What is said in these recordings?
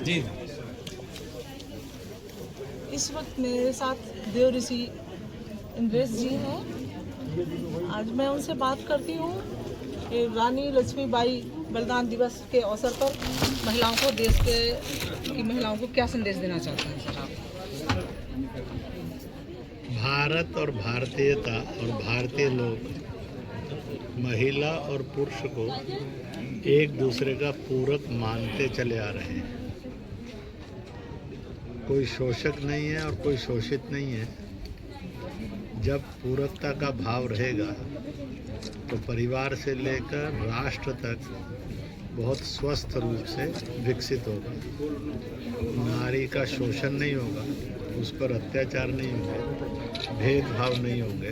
जी। इस वक्त मेरे साथ देव ऋषि इंद्रेश जी हैं। आज मैं उनसे बात करती हूँ कि रानी लक्ष्मीबाई बलिदान दिवस के अवसर पर महिलाओं को की महिलाओं को क्या संदेश देना चाहते हैं सर आप? भारत और भारतीयता और भारतीय लोग महिला और पुरुष को एक दूसरे का पूरक मानते चले आ रहे हैं। कोई शोषक नहीं है और कोई शोषित नहीं है। जब पूरकता का भाव रहेगा तो परिवार से लेकर राष्ट्र तक बहुत स्वस्थ रूप से विकसित होगा। नारी का शोषण नहीं होगा, उस पर अत्याचार नहीं होंगे, भेदभाव नहीं होंगे,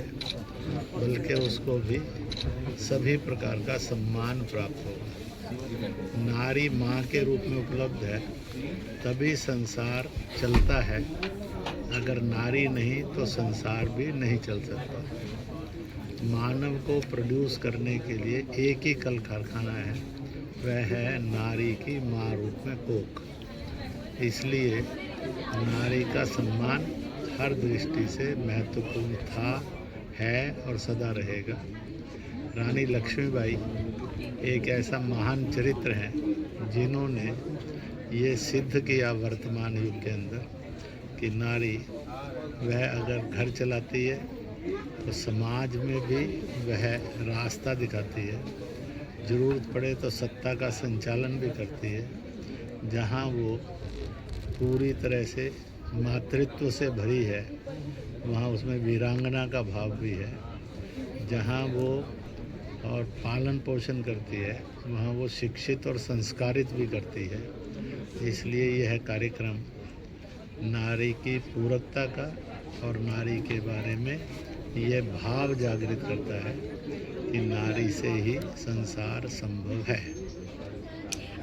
बल्कि उसको भी सभी प्रकार का सम्मान प्राप्त होगा। नारी माँ के रूप में उपलब्ध है, तभी संसार चलता है। अगर नारी नहीं तो संसार भी नहीं चल सकता। मानव को प्रोड्यूस करने के लिए एक ही कल कारखाना है, वह है नारी की माँ रूप में कोख। इसलिए नारी का सम्मान हर दृष्टि से महत्वपूर्ण था, है और सदा रहेगा। रानी लक्ष्मीबाई एक ऐसा महान चरित्र है जिन्होंने ये सिद्ध किया वर्तमान युग के अंदर कि नारी वह अगर घर चलाती है तो समाज में भी वह रास्ता दिखाती है। ज़रूरत पड़े तो सत्ता का संचालन भी करती है। जहाँ वो पूरी तरह से मातृत्व से भरी है, वहाँ उसमें वीरांगना का भाव भी है। जहाँ वो और पालन पोषण करती है, वहाँ वो शिक्षित और संस्कारित भी करती है। इसलिए यह कार्यक्रम नारी की पूरकता का और नारी के बारे में यह भाव जागृत करता है कि नारी से ही संसार संभव है।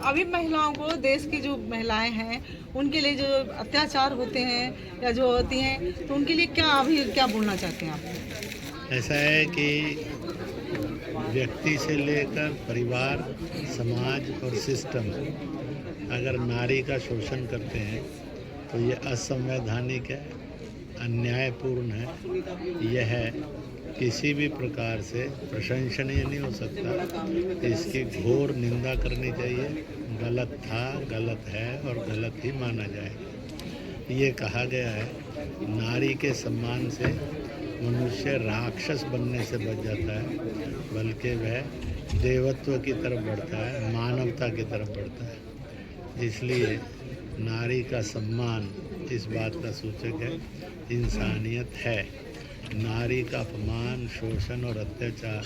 अभी महिलाओं को, देश की जो महिलाएं हैं उनके लिए जो अत्याचार होते हैं या जो होती हैं, तो उनके लिए क्या बोलना चाहते हैं आप? ऐसा है कि व्यक्ति से लेकर परिवार, समाज और सिस्टम अगर नारी का शोषण करते हैं तो ये असंवैधानिक है, अन्यायपूर्ण है। यह किसी भी प्रकार से प्रशंसनीय नहीं हो सकता। इसकी घोर निंदा करनी चाहिए। गलत था, गलत है और गलत ही माना जाएगा। ये कहा गया है नारी के सम्मान से मनुष्य राक्षस बनने से बच जाता है, बल्कि वह देवत्व की तरफ बढ़ता है, मानवता की तरफ बढ़ता है। इसलिए नारी का सम्मान इस बात का सूचक है, इंसानियत है। नारी का अपमान, शोषण और अत्याचार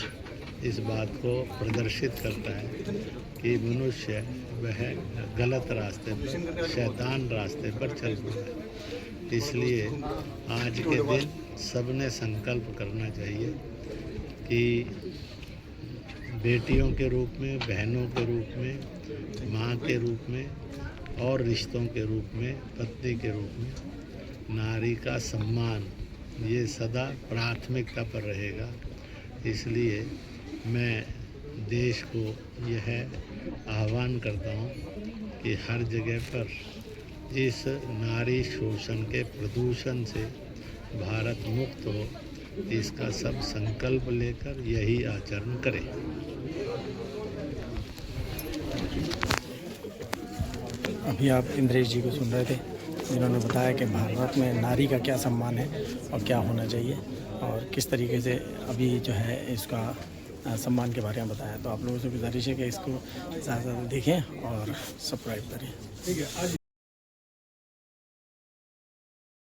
इस बात को प्रदर्शित करता है कि मनुष्य वह गलत रास्ते पर, शैतान रास्ते पर चल रहा है। इसलिए आज के दिन सबने संकल्प करना चाहिए कि बेटियों के रूप में, बहनों के रूप में, माँ के रूप में और रिश्तों के रूप में, पत्नी के रूप में नारी का सम्मान ये सदा प्राथमिकता पर रहेगा। इसलिए मैं देश को यह आह्वान करता हूँ कि हर जगह पर इस नारी शोषण के प्रदूषण से भारत मुक्त हो, इसका सब संकल्प लेकर यही आचरण करें। अभी आप इंद्रेश जी को सुन रहे थे, जिन्होंने बताया कि भारत में नारी का क्या सम्मान है और क्या होना चाहिए और किस तरीके से अभी जो है इसका सम्मान के बारे में बताया। तो आप लोगों से गुजारिश है कि इसको ज़्यादा से ज़्यादा देखें और सब्सक्राइब करें। ठीक है।